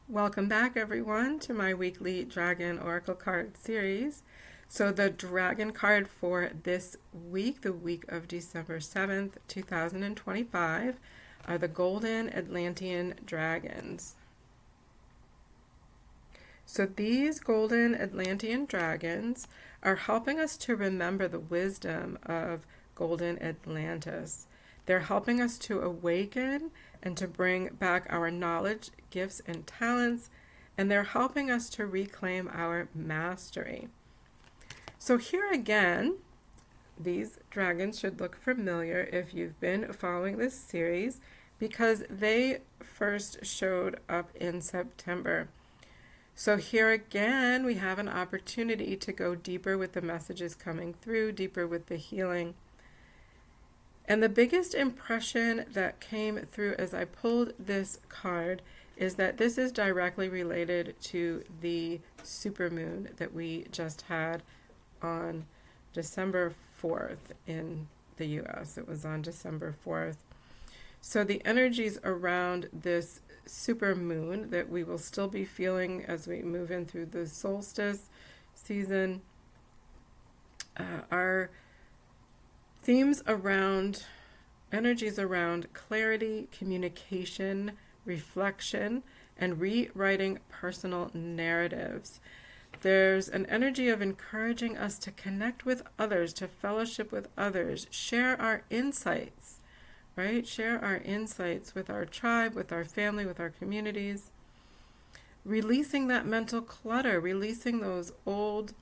Welcome back, everyone, to my weekly Dragon Oracle card series. So, the Dragon card for this week, the week of December 7th, 2025, are the Golden Atlantean Dragons. So, these Golden Atlantean Dragons are helping us to remember the wisdom of Golden Atlantis. They're helping us to awaken and to bring back our knowledge, gifts, and talents, and they're helping us to reclaim our mastery. So here again, these dragons should look familiar if you've been following this series because they first showed up in September. So here again, we have an opportunity to go deeper with the messages coming through, deeper with the healing. And the biggest impression that came through as I pulled this card is that this is directly related to the supermoon that we just had on December 4th in the US. It was on December 4th. So the energies around this supermoon that we will still be feeling as we move in through the solstice season are themes around, energies around clarity, communication, reflection, and rewriting personal narratives. There's an energy of encouraging us to connect with others, to fellowship with others, share our insights, right? Share our insights with our tribe, with our family, with our communities. Releasing that mental clutter, releasing those old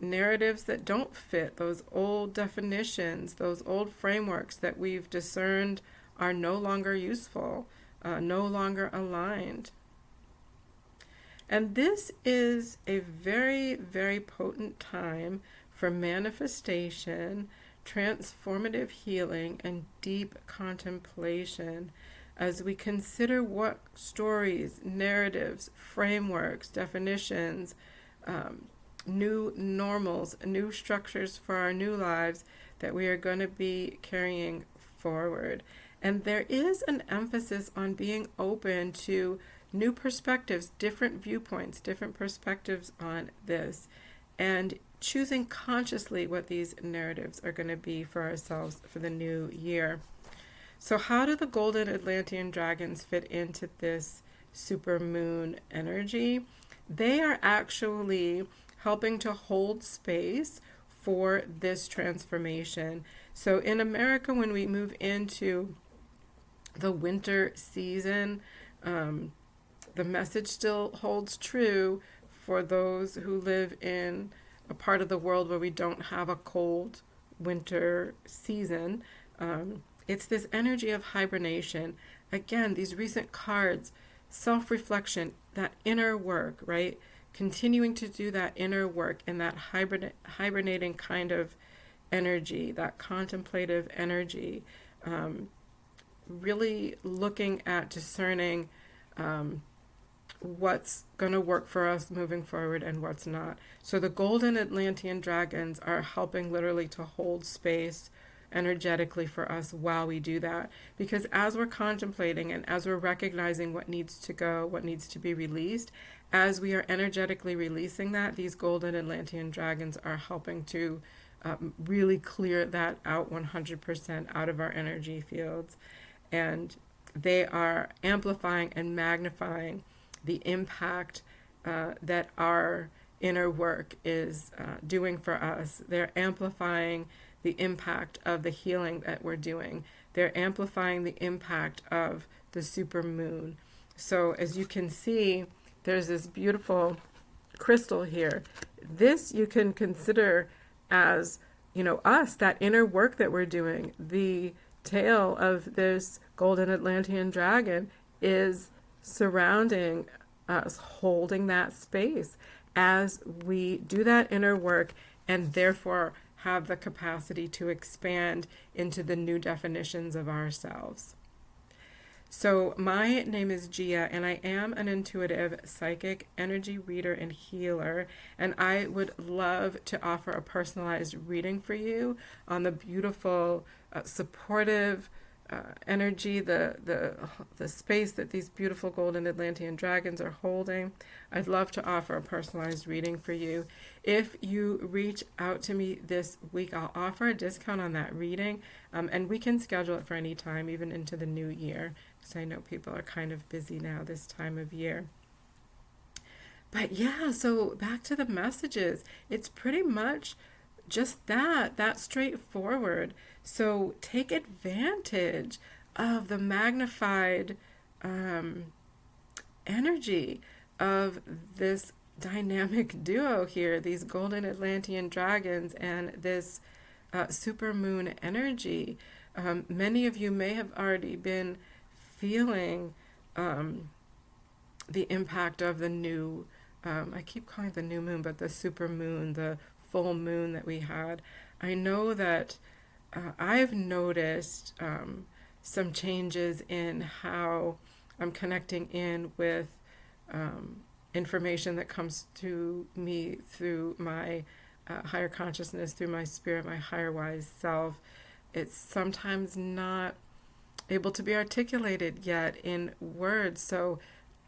narratives that don't fit, those old definitions, those old frameworks that we've discerned are no longer useful, no longer aligned. And this is a very, very potent time for manifestation, transformative healing, and deep contemplation as we consider what stories, narratives, frameworks, definitions, new normals, new structures for our new lives that we are going to be carrying forward. And there is an emphasis on being open to new perspectives, different viewpoints, different perspectives on this, and choosing consciously what these narratives are going to be for ourselves for the new year. So how do the Golden Atlantean Dragons fit into this supermoon energy? They are actually helping to hold space for this transformation. So in America, when we move into the winter season, the message still holds true for those who live in a part of the world where we don't have a cold winter season. It's this energy of hibernation. Again, these recent cards, self-reflection, that inner work, right? Continuing to do that inner work and that hibernating kind of energy, that contemplative energy, really looking at discerning what's going to work for us moving forward and what's not. So the Golden Atlantean Dragons are helping literally to hold space energetically for us while we do that. Because as we're contemplating and as we're recognizing what needs to go, what needs to be released, as we are energetically releasing that, these Golden Atlantean Dragons are helping to really clear that out 100% out of our energy fields. And they are amplifying and magnifying the impact that our inner work is doing for us. They're amplifying the impact of the healing that we're doing. They're amplifying the impact of the supermoon. So as you can see, there's this beautiful crystal here. This you can consider as, us, that inner work that we're doing. The tail of this Golden Atlantean Dragon is surrounding us, holding that space as we do that inner work and therefore have the capacity to expand into the new definitions of ourselves. So my name is Gia, and I am an intuitive psychic energy reader and healer, and I would love to offer a personalized reading for you on the beautiful, supportive, energy, the space that these beautiful Golden Atlantean Dragons are holding. I'd love to offer a personalized reading for you. If you reach out to me this week, I'll offer a discount on that reading, and we can schedule it for any time, even into the new year, because I know people are kind of busy now this time of year. But yeah, so back to the messages. It's pretty much just that straightforward. So take advantage of the magnified um, energy of this dynamic duo here, these Golden Atlantean Dragons and this supermoon energy. Many of you may have already been feeling the impact of the new, I keep calling it the new moon, but the super moon, the full moon that we had. I know that I've noticed some changes in how I'm connecting in with information that comes to me through my higher consciousness, through my spirit, my higher wise self. It's sometimes not able to be articulated yet in words. So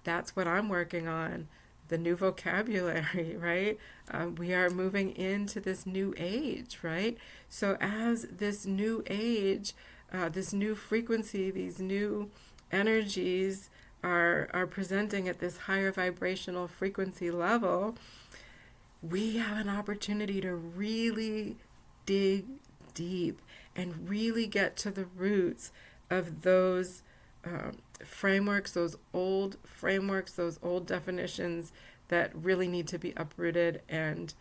that's what I'm working on, the new vocabulary, right? We are moving into this new age, right? So as this new age, this new frequency, these new energies are presenting at this higher vibrational frequency level, we have an opportunity to really dig deep and really get to the roots of those frameworks, those old frameworks, those old definitions that really need to be uprooted and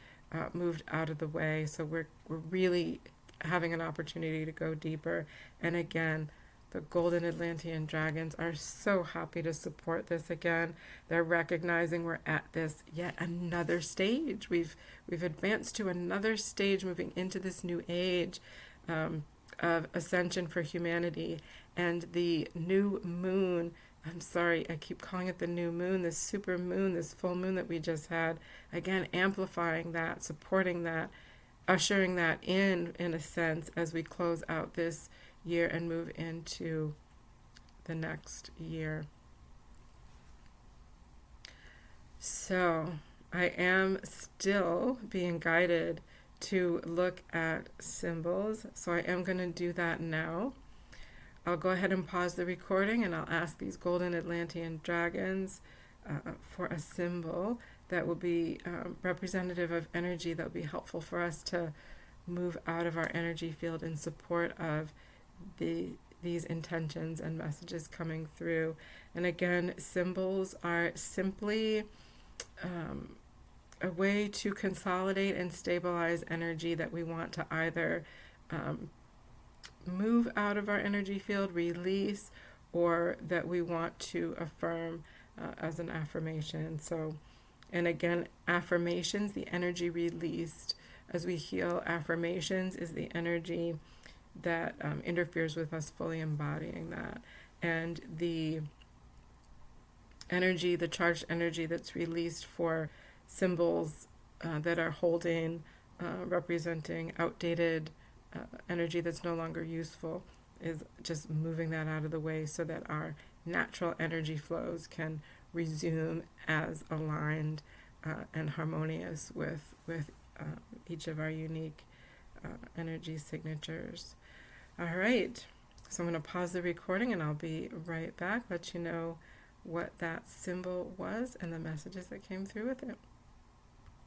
moved out of the way. So we're really having an opportunity to go deeper. And again, the Golden Atlantean Dragons are so happy to support this again. They're recognizing we're at this yet another stage. We've advanced to another stage, moving into this new age of ascension for humanity. And the new moon, I'm sorry, I keep calling it the new moon, this super moon, this full moon that we just had, again, amplifying that, supporting that, ushering that in a sense, as we close out this year and move into the next year. So I am still being guided to look at symbols, so I am going to do that now. I'll go ahead and pause the recording and I'll ask these Golden Atlantean Dragons for a symbol that will be representative of energy that will be helpful for us to move out of our energy field in support of these intentions and messages coming through. And again, symbols are simply a way to consolidate and stabilize energy that we want to either move out of our energy field, release, or that we want to affirm as an affirmation. So, and again, affirmations, the energy released as we heal affirmations is the energy that interferes with us fully embodying that. And the energy, the charged energy that's released for symbols that are holding, representing outdated energy that's no longer useful, is just moving that out of the way so that our natural energy flows can resume as aligned and harmonious with each of our unique energy signatures. All right, so I'm going to pause the recording and I'll be right back, let you know what that symbol was and the messages that came through with it.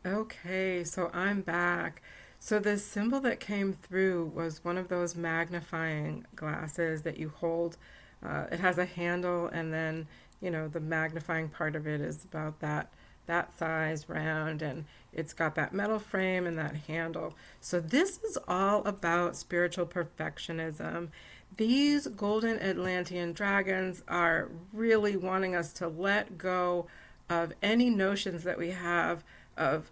Okay, so I'm back. So the symbol that came through was one of those magnifying glasses that you hold. It has a handle, and then, you know, the magnifying part of it is about that size, round, and it's got that metal frame and that handle. So this is all about spiritual perfectionism. These Golden Atlantean Dragons are really wanting us to let go of any notions that we have of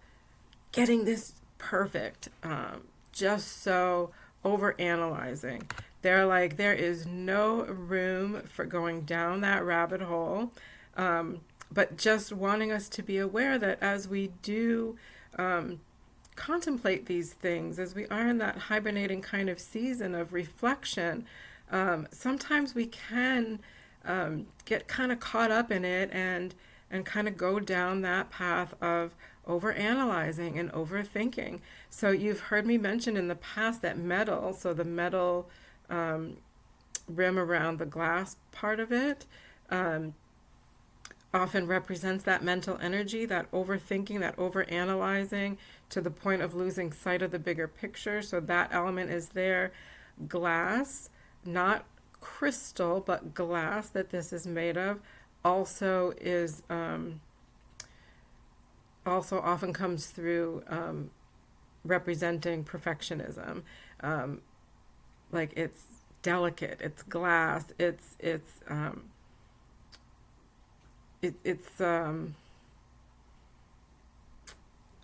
getting this perfect, just so overanalyzing. They're like, there is no room for going down that rabbit hole, but just wanting us to be aware that as we do contemplate these things, as we are in that hibernating kind of season of reflection, Sometimes we can get kind of caught up in it and kind of go down that path of overanalyzing and overthinking. So you've heard me mention in the past that metal, so the metal rim around the glass part of it, often represents that mental energy, that overthinking, that overanalyzing to the point of losing sight of the bigger picture. So that element is there. Glass, not crystal, but glass that this is made of, also is also often comes through representing perfectionism. Like it's delicate, it's glass, it's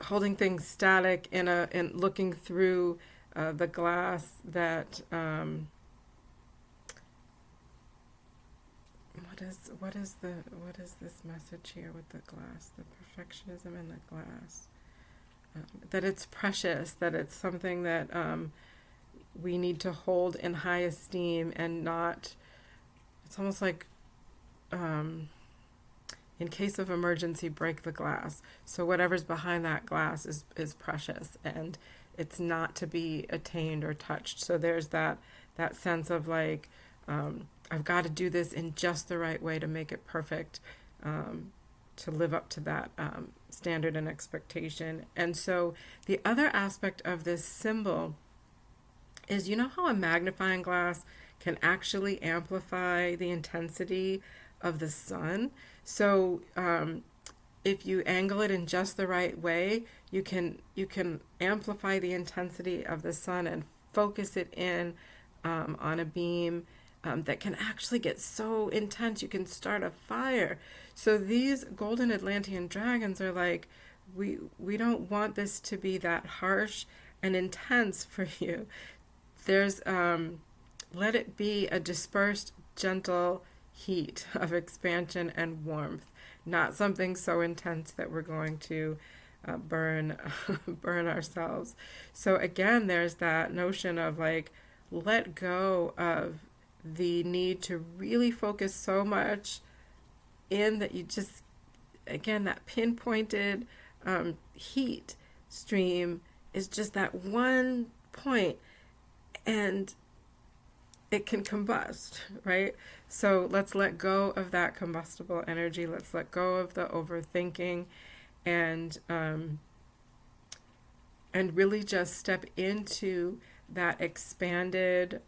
holding things static in looking through the glass that what is this message here with the glass, the perfectionism in the glass, that it's precious, that it's something that we need to hold in high esteem and not, it's almost like in case of emergency, break the glass. So whatever's behind that glass is precious and it's not to be attained or touched. So there's that sense of like, I've got to do this in just the right way to make it perfect, to live up to that standard and expectation. And so the other aspect of this symbol is, you know how a magnifying glass can actually amplify the intensity of the sun? So if you angle it in just the right way, you can amplify the intensity of the sun and focus it in on a beam that can actually get so intense you can start a fire. So these Golden Atlantean dragons are like, we don't want this to be that harsh and intense for you. There's let it be a dispersed, gentle heat of expansion and warmth, not something so intense that we're going to burn ourselves. So again, there's that notion of like, let go of the need to really focus so much in that you just, again, that pinpointed heat stream is just that one point and it can combust, right? So let's let go of that combustible energy. Let's let go of the overthinking and really just step into that expanded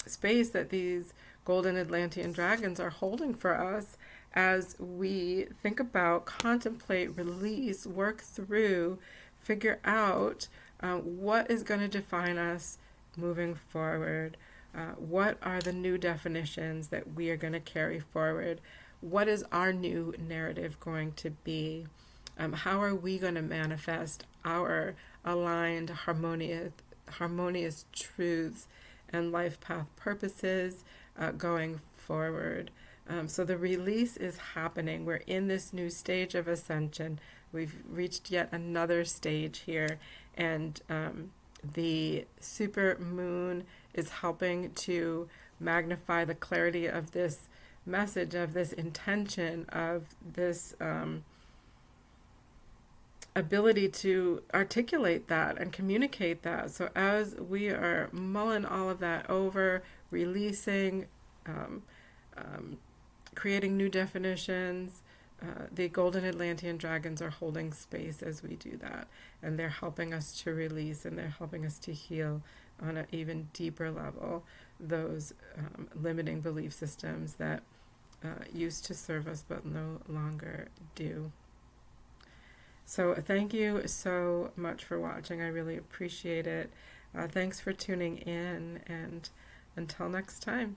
space that these Golden Atlantean dragons are holding for us as we think about, contemplate, release, work through, figure out what is going to define us moving forward. What are the new definitions that we are going to carry forward? What is our new narrative going to be? How are we going to manifest our aligned, harmonious truths and life path purposes going forward? So the release is happening. We're in this new stage of ascension. We've reached yet another stage here, and the super moon is helping to magnify the clarity of this message, of this intention, of this ability to articulate that and communicate that. So as we are mulling all of that over, releasing, creating new definitions, the Golden Atlantean dragons are holding space as we do that. And they're helping us to release, and they're helping us to heal on an even deeper level those limiting belief systems that used to serve us but no longer do. So thank you so much for watching. I really appreciate it. Thanks for tuning in, and until next time.